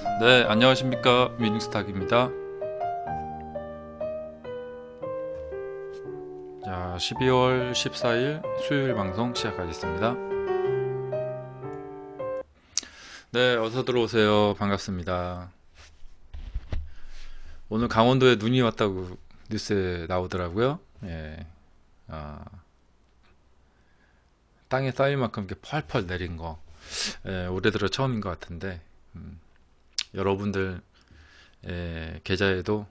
네, 안녕하십니까. 위닝스탁입니다. 자, 12월 14일 수요일 방송 시작하겠습니다. 네, 어서 들어오세요. 반갑습니다. 오늘 강원도에 눈이 왔다고 뉴스에 나오더라고요. 예, 아, 땅에 쌓일 만큼 이렇게 펄펄 내린 거, 올해 들어 처음인 것 같은데, 여러분들 계좌에도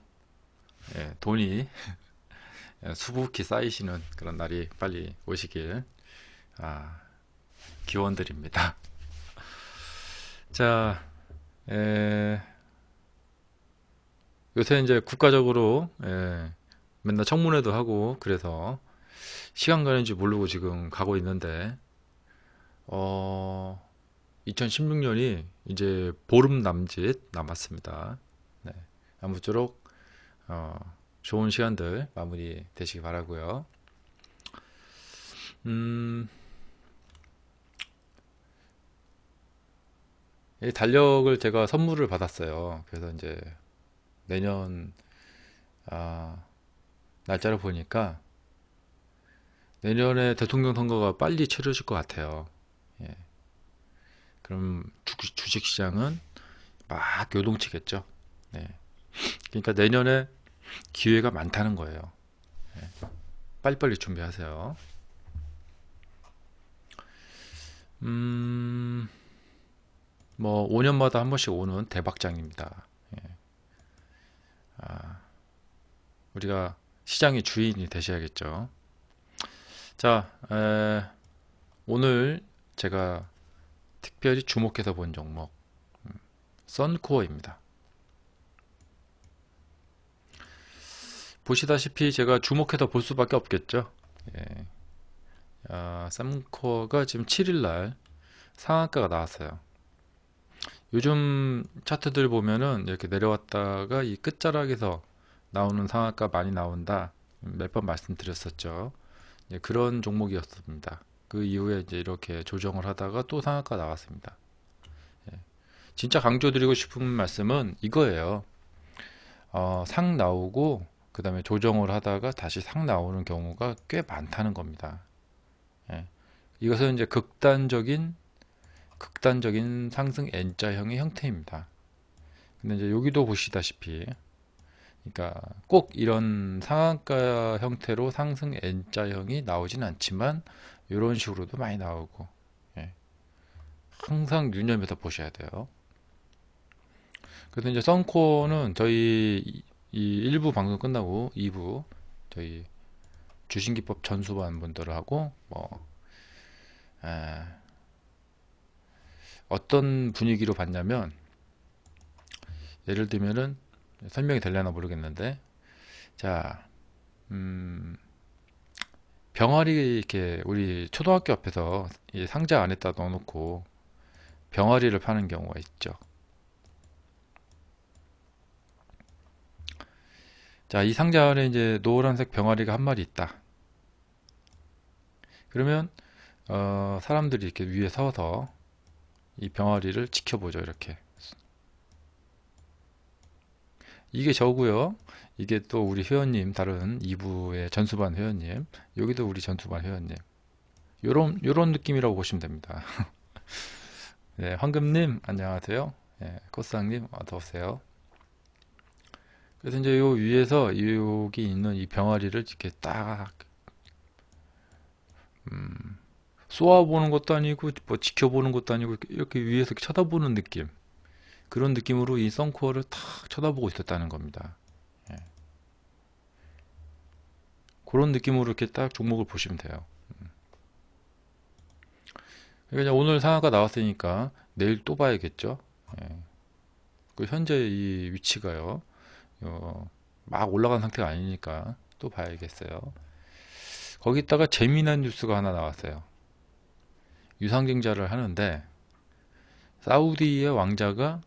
돈이 수북히 쌓이시는 그런 날이 빨리 오시길 아, 기원드립니다. 자, 에, 요새 이제 국가적으로 맨날 청문회도 하고 그래서 시간 가는 줄 모르고 지금 가고 있는데 2016년이 이제 보름 남짓 남았습니다. 네, 아무쪼록 어, 좋은 시간들 마무리 되시기 바라고요. 이 달력을 제가 선물을 받았어요. 그래서 이제 내년 아, 날짜를 보니까 내년에 대통령 선거가 빨리 치러질 것 같아요. 예. 그럼 주식시장은 막 요동치겠죠. 네. 그러니까 내년에 기회가 많다는 거예요. 예. 빨리빨리 준비하세요. 뭐 5년마다 한 번씩 오는 대박장입니다. 예. 아, 우리가 시장의 주인이 되셔야겠죠. 자, 오늘 제가 특별히 주목해서 본 종목 썬코어입니다. 보시다시피 제가 주목해서 볼 수밖에 없겠죠. 예. 썬코어가 지금 7일날 상한가가 나왔어요. 요즘 차트들 보면은 이렇게 내려왔다가 이 끝자락에서 나오는 상한가 많이 나온다. 몇 번 말씀드렸었죠. 예, 그런 종목이었습니다. 그 이후에 이제 이렇게 조정을 하다가 또 상한가 나왔습니다. 예. 진짜 강조드리고 싶은 말씀은 이거예요. 상 나오고 그 다음에 조정을 하다가 다시 상 나오는 경우가 꽤 많다는 겁니다. 예. 이것은 이제 극단적인 상승 N자형의 형태입니다. 근데 이제 여기도 보시다시피 그러니까 꼭 이런 상한가 형태로 상승 N자형이 나오진 않지만 이런 식으로도 많이 나오고 예. 항상 유념해서 보셔야 돼요. 그래서 이제 썬코어는 저희 이 1부 방송 끝나고 2부 저희 주신기법 전수반 분들하고 뭐 어떤 분위기로 봤냐면 예를 들면은 설명이 되려나 모르겠는데 자 병아리 이렇게 우리 초등학교 앞에서 이 상자 안에다 넣어놓고 병아리를 파는 경우가 있죠. 자, 이 상자 안에 이제 노란색 병아리가 한 마리 있다. 그러면 사람들이 이렇게 위에 서서 이 병아리를 지켜보죠. 이렇게 이게 저고요. 이게 또 우리 회원님 다른 2부의 전수반 회원님 여기도 우리 전수반 회원님 요런 느낌이라고 보시면 됩니다. 네, 황금님 안녕하세요. 네, 코스상님 어서오세요. 그래서 이제 요 위에서 여기 있는 이 병아리를 이렇게 딱 쏘아보는 것도 아니고 뭐 지켜보는 것도 아니고 이렇게 위에서 쳐다보는 느낌, 그런 느낌으로 이 썬코어를 탁 쳐다보고 있었다는 겁니다. 예. 그런 느낌으로 이렇게 딱 종목을 보시면 돼요. 그러니까 오늘 상한가 나왔으니까 내일 또 봐야겠죠. 예. 그 현재 이 위치가요. 막 올라간 상태가 아니니까 또 봐야겠어요. 거기다가 재미난 뉴스가 하나 나왔어요. 유상증자를 하는데 사우디의 왕자가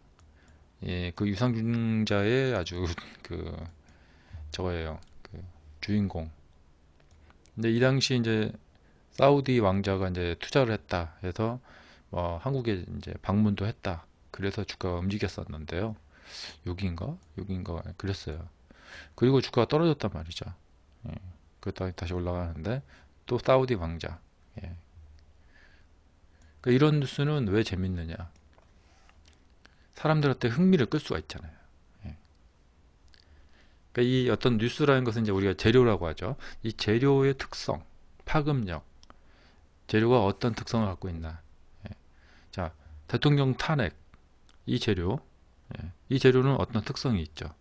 그 유상증자의 아주 그 저거예요. 그 주인공. 근데 이 당시 이제 사우디 왕자가 이제 투자를 했다 해서 뭐 한국에 이제 방문도 했다. 그래서 주가가 움직였었는데요. 여기인가? 여기인가? 그랬어요. 그리고 주가가 떨어졌단 말이죠. 예. 그러다 다시 올라가는데 또 사우디 왕자. 예. 그러니까 이런 뉴스는 왜 재밌느냐? 사람들한테 흥미를 끌 수가 있잖아요. 예. 그러니까 이 어떤 뉴스라는 것은 이제 우리가 재료라고 하죠. 이 재료의 특성, 파급력, 재료가 어떤 특성을 갖고 있나. 예. 자, 대통령 탄핵, 이 재료, 예. 이 재료는 어떤 특성이 있죠.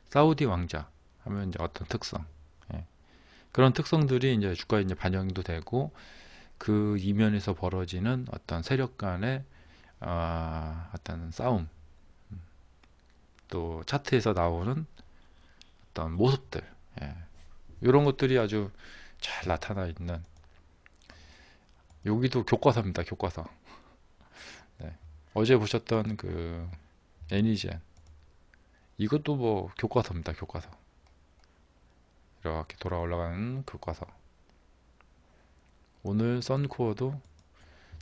사우디 왕자 하면 이제 어떤 특성, 예. 그런 특성들이 이제 주가에 이제 반영도 되고 그 이면에서 벌어지는 어떤 세력 간의 어떤 싸움, 또 차트에서 나오는 어떤 모습들, 예. 이런 것들이 아주 잘 나타나 있는, 여기도 교과서입니다. 교과서. 네. 어제 보셨던 그 애니젠, 이것도 뭐 교과서입니다. 교과서. 이렇게 돌아 올라가는 교과서. 오늘 선코어도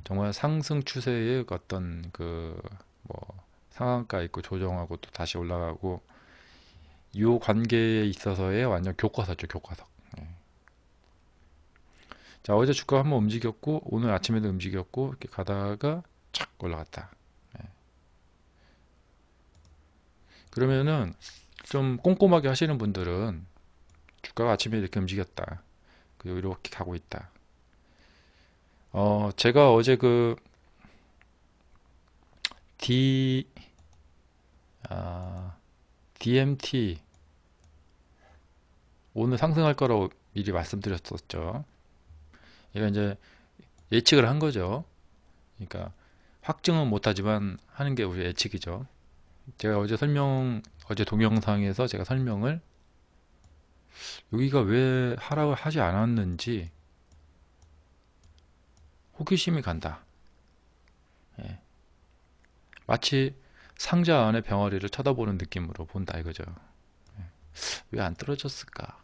정말 상승 추세의 어떤 그 뭐 상한가 있고 조정하고 또 다시 올라가고, 이 관계에 있어서의 완전 교과서죠. 교과서. 예. 자, 어제 주가 한번 움직였고 오늘 아침에도 움직였고 이렇게 가다가 착 올라갔다. 예. 그러면은 좀 꼼꼼하게 하시는 분들은 주가가 아침에 이렇게 움직였다, 그리고 이렇게 가고 있다. 제가 어제 그 D DMT 오늘 상승할 거라고 미리 말씀드렸었죠. 얘가 이제 예측을 한 거죠. 그러니까 확증은 못하지만 하는 게 우리 예측이죠. 제가 어제 동영상에서 제가 설명을, 여기가 왜 하락을 하지 않았는지 호기심이 간다. 예. 마치 상자 안에 병아리를 쳐다보는 느낌으로 본다 이거죠. 왜 안 떨어졌을까?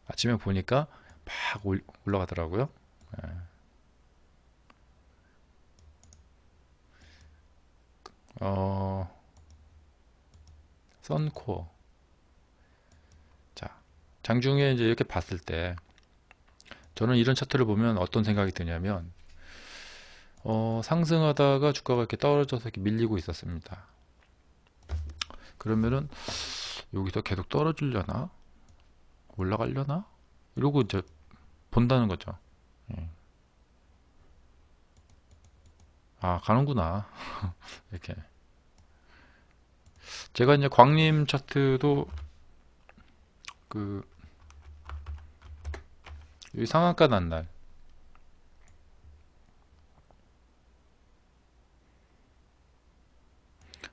아침에 보니까 막 올라가더라고요. 예. 선코어. 자, 장중에 이제 이렇게 봤을 때 저는 이런 차트를 보면 어떤 생각이 드냐면, 상승하다가 주가가 이렇게 떨어져서 이렇게 밀리고 있었습니다. 그러면은 여기서 계속 떨어지려나? 올라가려나? 이러고 이제 본다는 거죠. 예. 아, 가는구나. 이렇게. 제가 이제 광림 차트도 그 여기 상한가 난 날,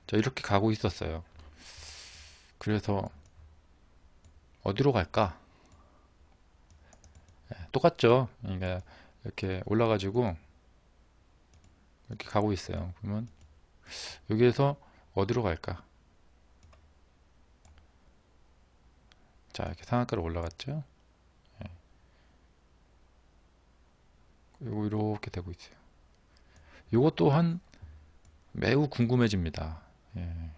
자, 이렇게 가고 있었어요. 그래서 어디로 갈까? 똑같죠. 그러니까 이렇게 올라가지고 이렇게 가고 있어요. 그러면 여기에서 어디로 갈까? 자, 이렇게 상한가로 올라갔죠. 그리고 이렇게 되고 있어요. 이것 또한 매우 궁금해집니다. 예.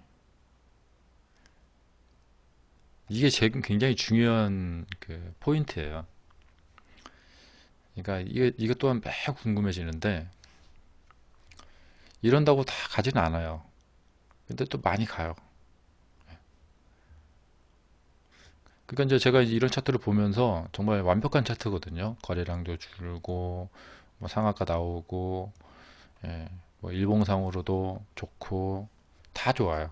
이게 굉장히 중요한 그 포인트예요. 그러니까 이게 또한 매우 궁금해지는데, 이런다고 다 가지는 않아요. 근데 또 많이 가요. 그러니까 이제 제가 이런 차트를 보면서 정말 완벽한 차트거든요. 거래량도 줄고 뭐 상한가 나오고, 예, 뭐 일봉상으로도 좋고 다 좋아요.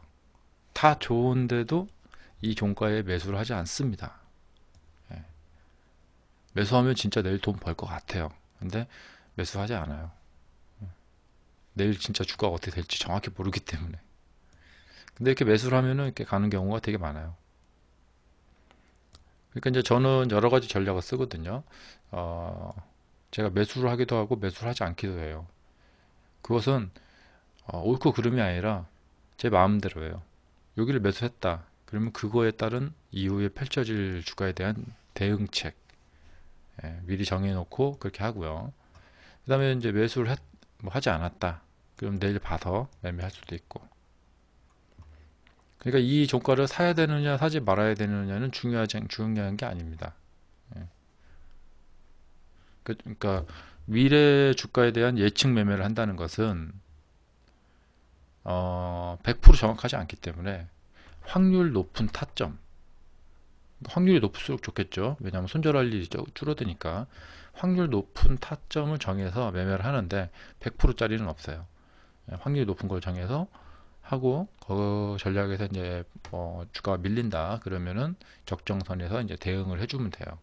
다 좋은데도 이 종가에 매수를 하지 않습니다. 예, 매수하면 진짜 내일 돈 벌 것 같아요. 근데 매수하지 않아요. 내일 진짜 주가가 어떻게 될지 정확히 모르기 때문에. 근데 이렇게 매수를 하면은 이렇게 가는 경우가 되게 많아요. 그러니까 이제 저는 여러 가지 전략을 쓰거든요. 어, 제가 매수를 하기도 하고 매수를 하지 않기도 해요. 그것은 옳고 그름이 아니라 제 마음대로예요. 여기를 매수했다. 그러면 그거에 따른 이후에 펼쳐질 주가에 대한 대응책, 미리 정해놓고 그렇게 하고요. 그 다음에 이제 매수를 뭐 하지 않았다. 그럼 내일 봐서 매매할 수도 있고. 그러니까 이 종가를 사야 되느냐 사지 말아야 되느냐는 중요한 게 아닙니다. 예. 그러니까 미래 주가에 대한 예측 매매를 한다는 것은 100% 정확하지 않기 때문에 확률 높은 타점, 확률이 높을수록 좋겠죠. 왜냐하면 손절할 일이 줄어드니까 확률 높은 타점을 정해서 매매를 하는데 100%짜리는 없어요. 확률이 높은 걸 정해서 하고 그 전략에서 이제 주가가 밀린다 그러면은 적정선에서 이제 대응을 해주면 돼요.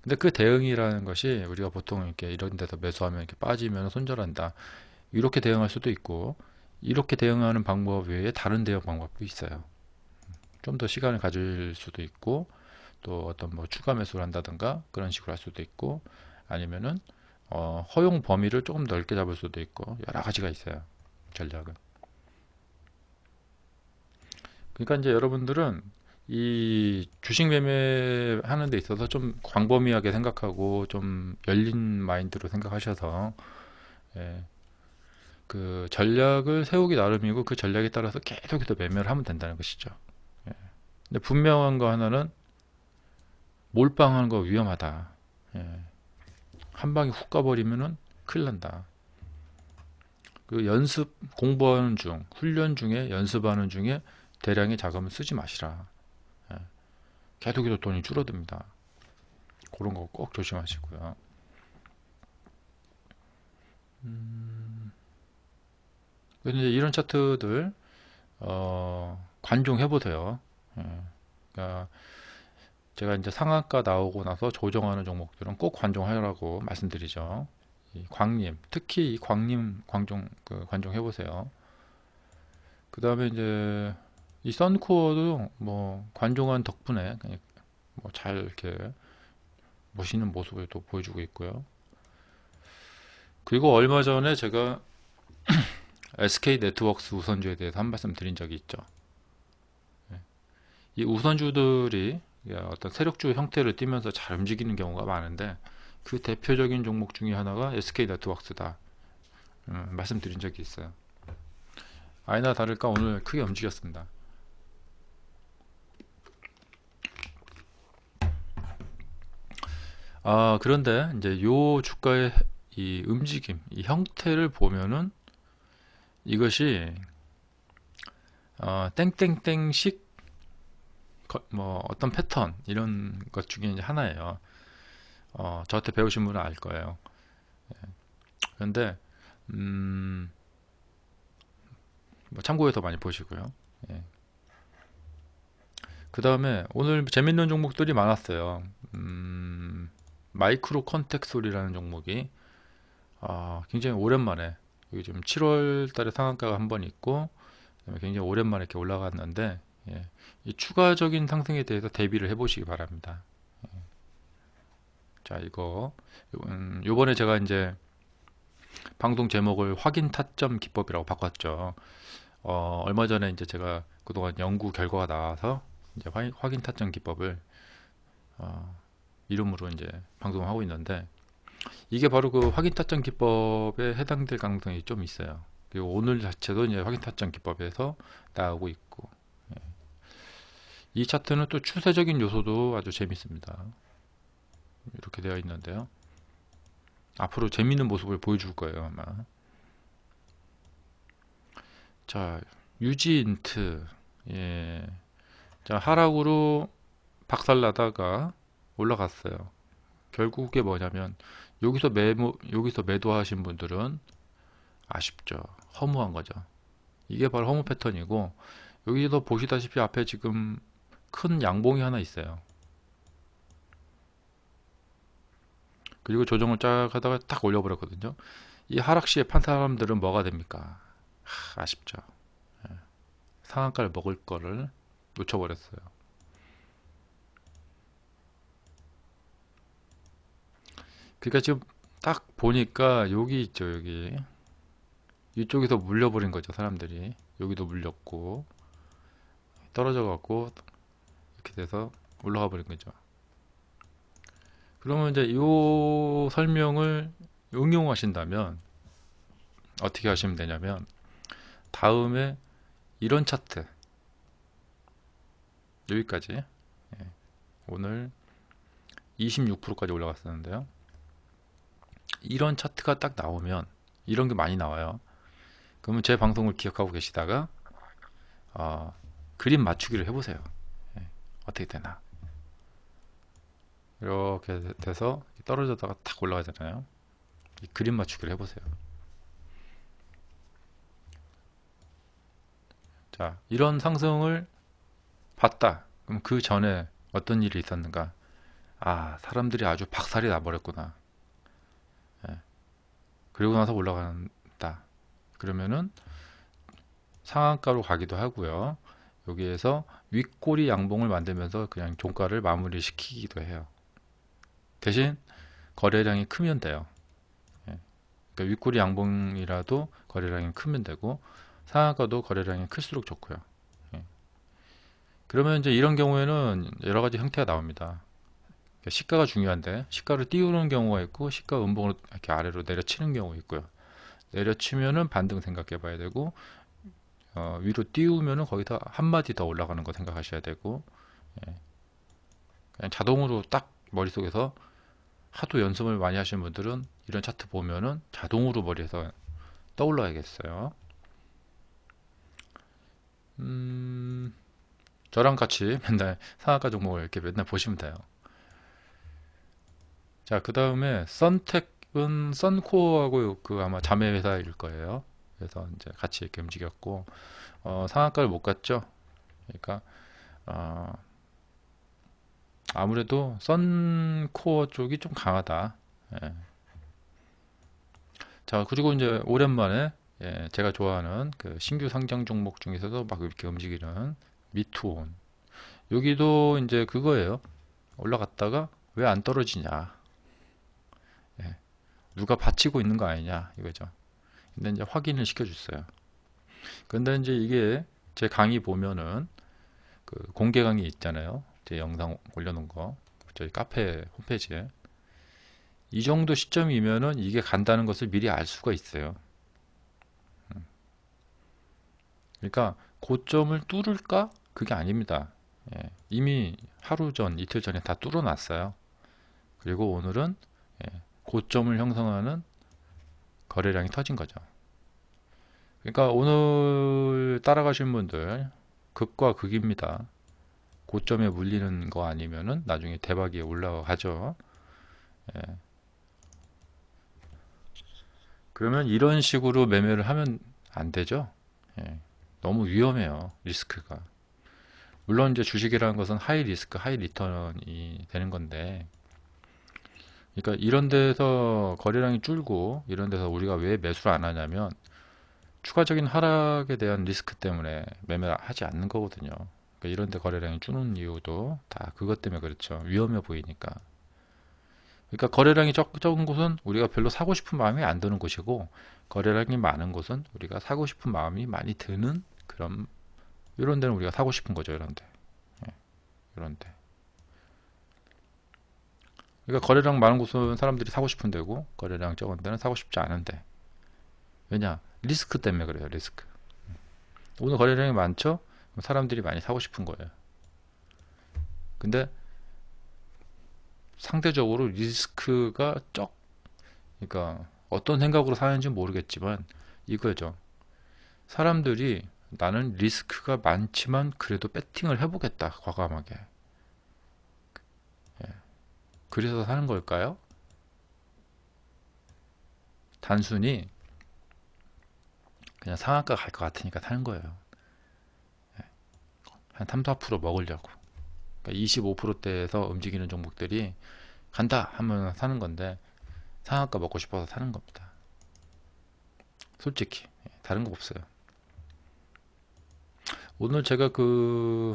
근데 그 대응이라는 것이 우리가 보통 이렇게 이런 데서 매수하면 이렇게 빠지면 손절한다 이렇게 대응할 수도 있고, 이렇게 대응하는 방법 외에 다른 대응 방법도 있어요. 좀 더 시간을 가질 수도 있고, 또 어떤 뭐 추가 매수를 한다든가 그런 식으로 할 수도 있고, 아니면은 허용 범위를 조금 넓게 잡을 수도 있고, 여러 가지가 있어요, 전략은. 그러니까 이제 여러분들은 이 주식 매매하는 데 있어서 좀 광범위하게 생각하고 좀 열린 마인드로 생각하셔서, 예, 그 전략을 세우기 나름이고 그 전략에 따라서 계속해서 매매를 하면 된다는 것이죠. 예. 근데 분명한 거 하나는 몰빵하는 거 위험하다. 예. 한 방에 훅 가버리면은 큰일 난다. 그 연습 공부하는 중, 훈련 중에 연습하는 중에 대량의 자금을 쓰지 마시라. 예. 계속해서 돈이 줄어듭니다. 그런 거 꼭 조심하시고요. 근데 이제 이런 차트들 관종해 보세요. 예. 그러니까 제가 이제 상한가 나오고 나서 조정하는 종목들은 꼭 관종하라고 말씀드리죠. 이 광림, 특히 이 광림 관종해 보세요. 그 다음에 이제 이 선코어도 뭐 관종한 덕분에 뭐 잘 이렇게 멋있는 모습을 또 보여주고 있고요. 그리고 얼마 전에 제가 SK 네트워크스 우선주에 대해서 한 말씀 드린 적이 있죠. 이 우선주들이 어떤 세력주 형태를 띠면서 잘 움직이는 경우가 많은데, 그 대표적인 종목 중에 하나가 SK 네트워크스다 말씀드린 적이 있어요. 아니나 다를까 오늘 크게 움직였습니다. 그런데 이제 요 주가의 이 움직임, 이 형태를 보면은 이것이 땡땡땡식 뭐 어떤 패턴 이런 것 중에 이제 하나예요. 저한테 배우신 분은 알 거예요. 그런데 뭐 참고해서 많이 보시고요. 예. 그 다음에 오늘 재밌는 종목들이 많았어요. 마이크로 컨텍솔이라는 종목이 굉장히 오랜만에, 여기 지금 7월 달에 상한가가 한 번 있고 굉장히 오랜만에 이렇게 올라갔는데, 예, 이 추가적인 상승에 대해서 대비를 해 보시기 바랍니다. 자, 이거 요번에 제가 이제 방송 제목을 확인 타점 기법이라고 바꿨죠. 얼마 전에 이제 제가 그동안 연구 결과가 나와서 이제 확인 타점 기법을 이름으로 이제 방송을 하고 있는데, 이게 바로 그 확인 타점 기법에 해당될 가능성이 좀 있어요. 그리고 오늘 자체도 이제 확인 타점 기법에서 나오고 있고, 이 차트는 또 추세적인 요소도 아주 재밌습니다. 이렇게 되어 있는데요. 앞으로 재밌는 모습을 보여줄 거예요, 아마. 자, 유지인트. 예. 자, 하락으로 박살나다가 올라갔어요. 결국에 뭐냐면 여기서 매도하신 분들은 아쉽죠. 허무한 거죠. 이게 바로 허무 패턴이고, 여기서 보시다시피 앞에 지금 큰 양봉이 하나 있어요. 그리고 조정을 쫙 하다가 딱 올려버렸거든요. 이 하락 시에 판 사람들은 뭐가 됩니까? 아쉽죠. 상한가를 먹을 거를 놓쳐버렸어요. 그러니까 지금 딱 보니까 여기 있죠, 여기. 이쪽에서 물려버린 거죠, 사람들이. 여기도 물렸고, 떨어져 갖고, 이렇게 돼서 올라가 버린 거죠. 그러면 이제 이 설명을 응용하신다면, 어떻게 하시면 되냐면 다음에 이런 차트 여기까지 오늘 26%까지 올라갔었는데요. 이런 차트가 딱 나오면 이런 게 많이 나와요. 그러면 제 방송을 기억하고 계시다가 그림 맞추기를 해보세요. 어떻게 되나. 이렇게 돼서 떨어졌다가 탁 올라가잖아요. 이 그림 맞추기를 해보세요. 자, 이런 상승을 봤다. 그럼 그 전에 어떤 일이 있었는가? 사람들이 아주 박살이 나버렸구나. 그리고 나서 올라간다. 그러면은 상한가로 가기도 하고요. 여기에서 윗꼬리 양봉을 만들면서 그냥 종가를 마무리 시키기도 해요. 대신 거래량이 크면 돼요. 그러니까 윗꼬리 양봉이라도 거래량이 크면 되고 상한가도 거래량이 클수록 좋고요. 그러면 이제 이런 경우에는 여러 가지 형태가 나옵니다. 시가가 중요한데 시가를 띄우는 경우가 있고 시가 음봉으로 이렇게 아래로 내려치는 경우가 있고요. 내려치면은 반등 생각해 봐야 되고 위로 띄우면은 거기서 한 마디 더 올라가는 거 생각하셔야 되고 그냥 자동으로 딱 머릿속에서 하도 연습을 많이 하시는 분들은 이런 차트 보면은 자동으로 머리에서 떠올라야겠어요. 저랑 같이 맨날 상한가 종목을 이렇게 맨날 보시면 돼요. 자, 그 다음에 선택은 썬코어하고 그 아마 자매 회사일 거예요. 그래서 이제 같이 이렇게 움직였고 상한가를 못 갔죠. 그러니까 아무래도 썬코어 쪽이 좀 강하다. 예. 자, 그리고 이제 오랜만에 제가 좋아하는 그 신규 상장 종목 중에서도 막 이렇게 움직이는 미투온. 여기도 이제 그거예요. 올라갔다가 왜 안 떨어지냐. 예. 누가 받치고 있는 거 아니냐 이거죠. 근데 이제 확인을 시켜줬어요. 근데 이제 이게 제 강의 보면은 그 공개 강의 있잖아요. 제 영상 올려놓은 거 저희 카페 홈페이지에 이 정도 시점이면은 이게 간다는 것을 미리 알 수가 있어요. 그러니까 고점을 뚫을까? 그게 아닙니다. 이미 하루 전, 이틀 전에 다 뚫어놨어요. 그리고 오늘은 고점을 형성하는 거래량이 터진 거죠. 그러니까 오늘 따라가신 분들 극과 극입니다. 고점에 물리는 거 아니면은 나중에 대박이 올라가죠. 그러면 이런 식으로 매매를 하면 안 되죠. 너무 위험해요. 리스크가. 물론 이제 주식이라는 것은 하이 리스크, 하이 리턴이 되는 건데, 그러니까 이런 데서 거래량이 줄고 이런 데서 우리가 왜 매수를 안 하냐면 추가적인 하락에 대한 리스크 때문에 매매를 하지 않는 거거든요. 그러니까 이런 데 거래량이 주는 이유도 다 그것 때문에 그렇죠. 위험해 보이니까. 그러니까 거래량이 적은 곳은 우리가 별로 사고 싶은 마음이 안 드는 곳이고 거래량이 많은 곳은 우리가 사고 싶은 마음이 많이 드는 그런 이런 데는 우리가 사고 싶은 거죠. 이런 데. 이런 데. 그러니까 거래량 많은 곳은 사람들이 사고 싶은 데고 거래량 적은 데는 사고 싶지 않은데. 왜냐? 리스크 때문에 그래요. 리스크. 오늘 거래량이 많죠? 사람들이 많이 사고 싶은 거예요. 근데 상대적으로 리스크가 그러니까 어떤 생각으로 사는지 모르겠지만 이거죠. 사람들이 나는 리스크가 많지만 그래도 배팅을 해보겠다. 과감하게. 그래서 사는 걸까요? 단순히 그냥 상한가 갈 것 같으니까 사는 거예요. 한 3, 4% 먹으려고. 그러니까 25%대에서 움직이는 종목들이 간다 하면 사는 건데 상한가 먹고 싶어서 사는 겁니다. 솔직히 다른 거 없어요. 오늘 제가 그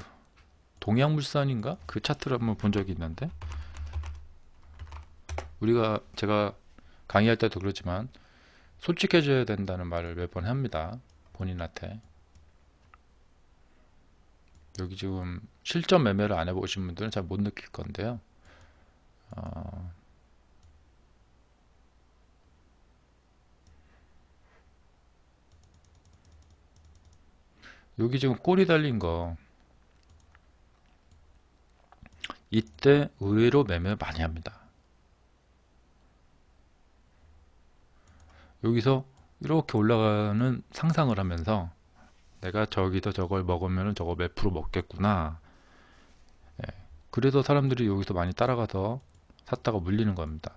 동양물산인가 그 차트를 한번 본 적이 있는데 제가 강의할 때도 그렇지만 솔직해져야 된다는 말을 몇 번 합니다. 본인한테. 여기 지금 실전 매매를 안 해보신 분들은 잘 못 느낄 건데요. 여기 지금 꼬리 달린 거, 이때 의외로 매매 많이 합니다. 여기서 이렇게 올라가는 상상을 하면서 내가 저기서 저걸 먹으면 저거 몇 프로 먹겠구나. 예. 그래서 사람들이 여기서 많이 따라가서 샀다가 물리는 겁니다.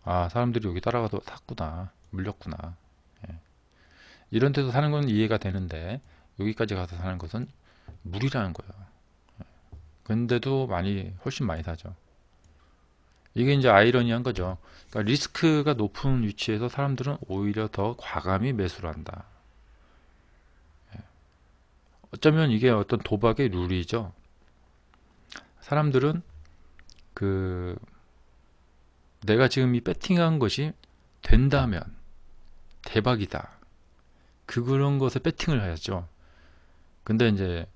아, 사람들이 여기 따라가서 샀구나. 물렸구나. 예. 이런 데서 사는 건 이해가 되는데 여기까지 가서 사는 것은 무리라는 거예요. 근데도 훨씬 많이 사죠. 이게 이제 아이러니한 거죠. 그러니까 리스크가 높은 위치에서 사람들은 오히려 더 과감히 매수를 한다. 어쩌면 이게 어떤 도박의 룰이죠. 사람들은 그 내가 지금 이 배팅한 것이 된다면 대박이다. 그런 것에 배팅을 해야죠. 근데 이제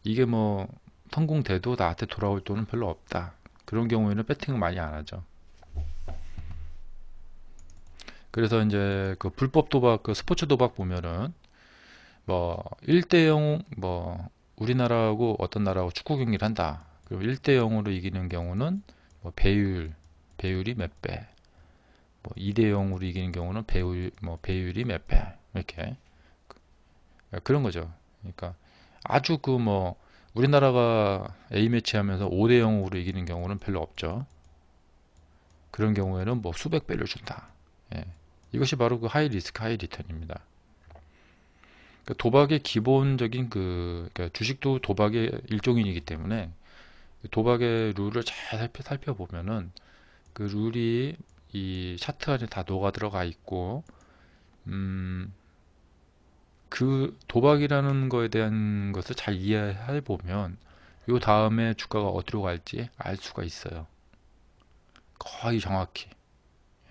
이게 뭐 성공돼도 나한테 돌아올 돈은 별로 없다. 그런 경우에는 배팅을 많이 안 하죠. 그래서 이제 그 불법 도박, 그 스포츠 도박 보면은 뭐 1대0 뭐 우리나라하고 어떤 나라하고 축구 경기를 한다. 그리고 1대0으로 이기는 경우는 뭐 배율이 몇 배. 뭐 2대0으로 이기는 경우는 배율이 몇 배. 이렇게 그런 거죠. 그러니까 아주 그 뭐 우리나라가 A매치 하면서 5대0으로 이기는 경우는 별로 없죠. 그런 경우에는 뭐 수백 배를 준다. 예. 이것이 바로 그 하이 리스크 하이 리턴입니다. 그러니까 도박의 기본적인 그러니까 주식도 도박의 일종이기 때문에 도박의 룰을 잘 살펴보면은 그 룰이 이 차트 안에 다 녹아 들어가 있고, 그 도박이라는 거에 대한 것을 잘 이해해 보면 요 다음에 주가가 어디로 갈지 알 수가 있어요. 거의 정확히.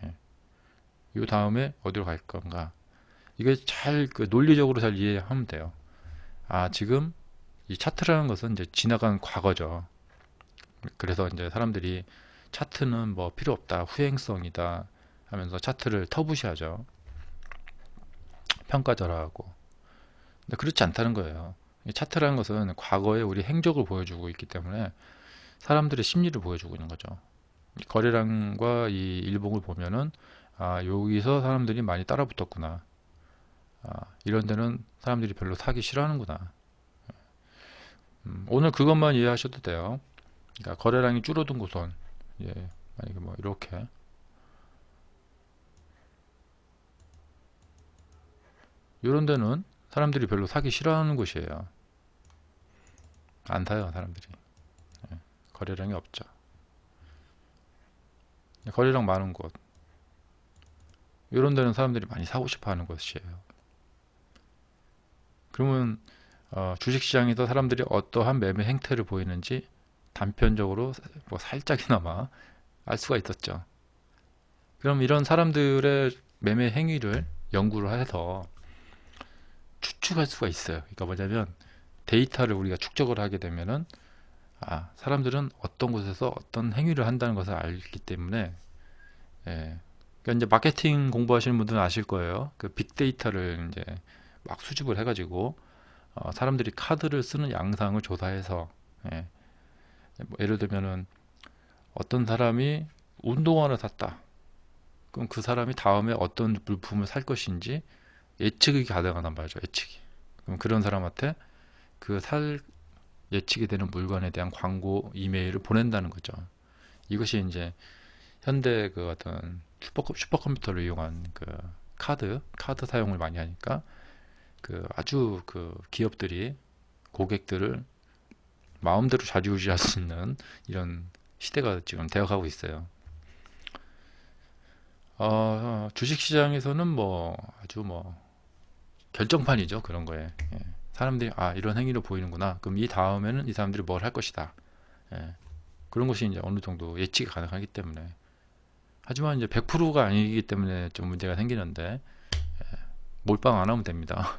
예. 요 다음에 어디로 갈 건가. 이게 잘 그 논리적으로 잘 이해하면 돼요. 아, 지금 이 차트라는 것은 이제 지나간 과거죠. 그래서 이제 사람들이 차트는 뭐 필요 없다, 후행성이다 하면서 차트를 터부시하죠. 평가절하하고. 근데 그렇지 않다는 거예요. 이 차트라는 것은 과거의 우리 행적을 보여주고 있기 때문에 사람들의 심리를 보여주고 있는 거죠. 이 거래량과 이 일봉을 보면은 아, 여기서 사람들이 많이 따라붙었구나. 아, 이런 데는 사람들이 별로 사기 싫어하는구나. 오늘 그것만 이해하셔도 돼요. 그러니까 거래량이 줄어든 곳은 예, 만약에 뭐 이렇게 이런 데는 사람들이 별로 사기 싫어하는 곳이에요. 안 사요, 사람들이. 예, 거래량이 없죠. 거래량 많은 곳 이런 데는 사람들이 많이 사고 싶어 하는 곳이에요. 그러면 주식시장에서 사람들이 어떠한 매매 행태를 보이는지 단편적으로 뭐 살짝이나마 알 수가 있었죠. 그럼 이런 사람들의 매매 행위를 연구를 해서 추측할 수가 있어요. 그러니까 뭐냐면 데이터를 우리가 축적을 하게 되면은 아, 사람들은 어떤 곳에서 어떤 행위를 한다는 것을 알기 때문에 예. 그러니까 이제 마케팅 공부하시는 분들은 아실 거예요. 그 빅데이터를 이제 막 수집을 해가지고 사람들이 카드를 쓰는 양상을 조사해서 예. 뭐 예를 들면은 어떤 사람이 운동화를 샀다. 그럼 그 사람이 다음에 어떤 물품을 살 것인지 예측이 가능하단 말이죠. 예측이. 그럼 그런 사람한테 그 예측이 되는 물건에 대한 광고 이메일을 보낸다는 거죠. 이것이 이제 현대 그 어떤 슈퍼컴퓨터를 이용한 그 카드 사용을 많이 하니까 그 아주 그 기업들이 고객들을 마음대로 좌지우지할 수 있는 이런 시대가 지금 되어가고 있어요. 주식시장에서는 뭐 아주 뭐 결정판이죠. 그런 거에. 예. 사람들이 아, 이런 행위를 보이는구나. 그럼 이 다음에는 이 사람들이 뭘 할 것이다. 예. 그런 것이 이제 어느 정도 예측이 가능하기 때문에. 하지만 이제 100%가 아니기 때문에 좀 문제가 생기는데 몰빵 안 하면 됩니다.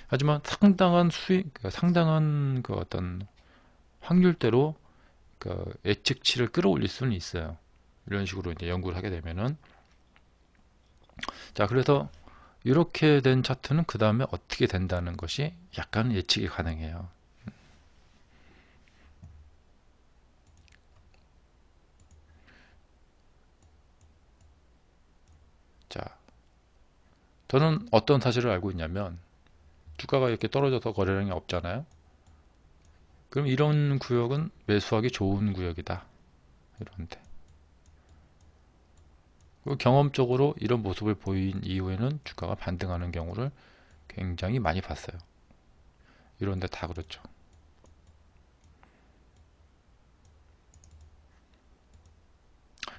하지만 상당한 상당한 그 어떤 확률대로 그 예측치를 끌어올릴 수는 있어요. 이런 식으로 이제 연구를 하게 되면은 자, 그래서 이렇게 된 차트는 그 다음에 어떻게 된다는 것이 약간 예측이 가능해요. 자, 저는 어떤 사실을 알고 있냐면 주가가 이렇게 떨어져서 거래량이 없잖아요. 그럼 이런 구역은 매수하기 좋은 구역이다. 이런데. 그리고 경험적으로 이런 모습을 보인 이후에는 주가가 반등하는 경우를 굉장히 많이 봤어요. 이런데 다 그렇죠.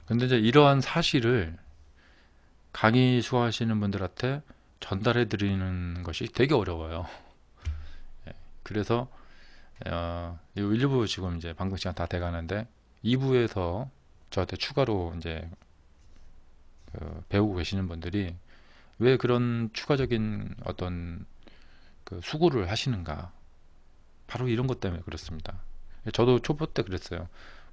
근데 이제 이러한 사실을 강의 수강하시는 분들한테 전달해 드리는 것이 되게 어려워요. 그래서 1부 지금 이제 방송 시간 다 돼가는데 2부에서 저한테 추가로 이제 배우고 계시는 분들이 왜 그런 추가적인 어떤 그 수고를 하시는가, 바로 이런 것 때문에 그렇습니다. 저도 초보 때 그랬어요.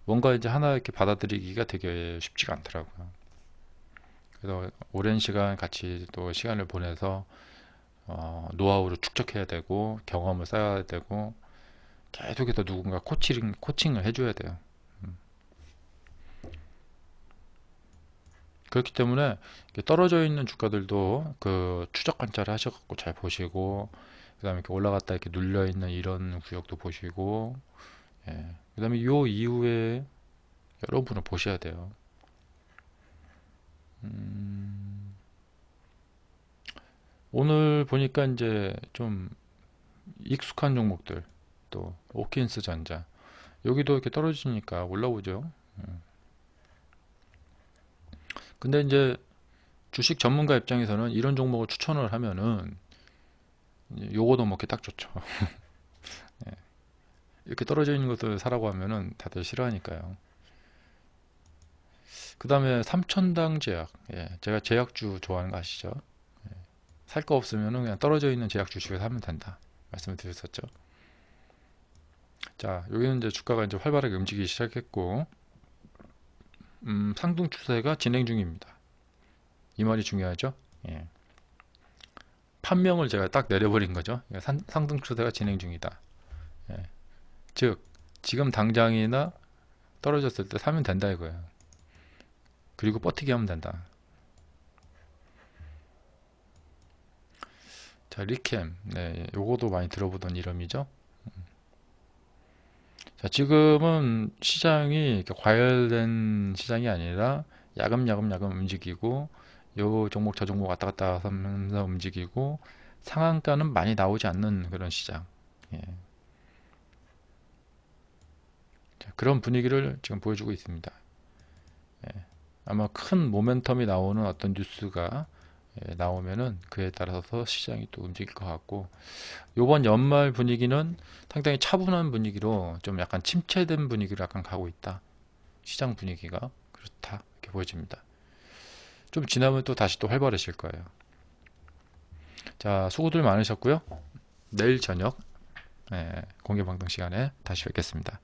뭔가 이제 하나 이렇게 받아들이기가 되게 쉽지가 않더라고요. 그래서 오랜 시간 같이 또 시간을 보내서 노하우를 축적해야 되고 경험을 쌓아야 되고 계속해서 누군가 코칭을 해줘야 돼요. 그렇기 때문에 떨어져 있는 주가들도 그 추적 관찰을 하셔갖고 잘 보시고, 그 다음에 이렇게 올라갔다 이렇게 눌려 있는 이런 구역도 보시고, 예. 그 다음에 요 이후에 여러분을 보셔야 돼요. 오늘 보니까 이제 좀 익숙한 종목들, 또 오킨스 전자, 여기도 이렇게 떨어지니까 올라오죠. 근데 이제 주식 전문가 입장에서는 이런 종목을 추천을 하면은 요거도 먹기 딱 좋죠. 예. 이렇게 떨어져 있는 것을 사라고 하면은 다들 싫어하니까요. 그 다음에 삼천당 제약. 예, 제가 제약주 좋아하는 거 아시죠? 살 거 없으면은 그냥 떨어져 있는 제약 주식을 사면 된다 말씀을 드렸었죠. 자, 여기는 이제 주가가 이제 활발하게 움직이기 시작했고, 상승 추세가 진행 중입니다. 이 말이 중요하죠. 예. 판명을 제가 딱 내려버린 거죠. 상승 추세가 진행 중이다. 예. 즉 지금 당장이나 떨어졌을 때 사면 된다 이거예요. 그리고 버티게 하면 된다. 자, 리캠. 네, 요거도 많이 들어보던 이름이죠. 자, 지금은 시장이 이렇게 과열된 시장이 아니라 야금야금 움직이고, 요 종목 저 종목 왔다 갔다 하면서 움직이고, 상한가는 많이 나오지 않는 그런 시장. 예. 자, 그런 분위기를 지금 보여주고 있습니다. 예. 아마 큰 모멘텀이 나오는 어떤 뉴스가 나오면은 그에 따라서 시장이 또 움직일 것 같고, 요번 연말 분위기는 상당히 차분한 분위기로 좀 약간 침체된 분위기로 약간 가고 있다. 시장 분위기가 그렇다 이렇게 보여집니다. 좀 지나면 또 다시 또 활발해질 거예요. 자, 수고들 많으셨고요. 내일 저녁 공개 방송 시간에 다시 뵙겠습니다.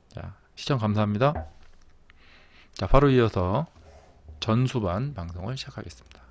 자, 시청 감사합니다. 자, 바로 이어서 전수반 방송을 시작하겠습니다.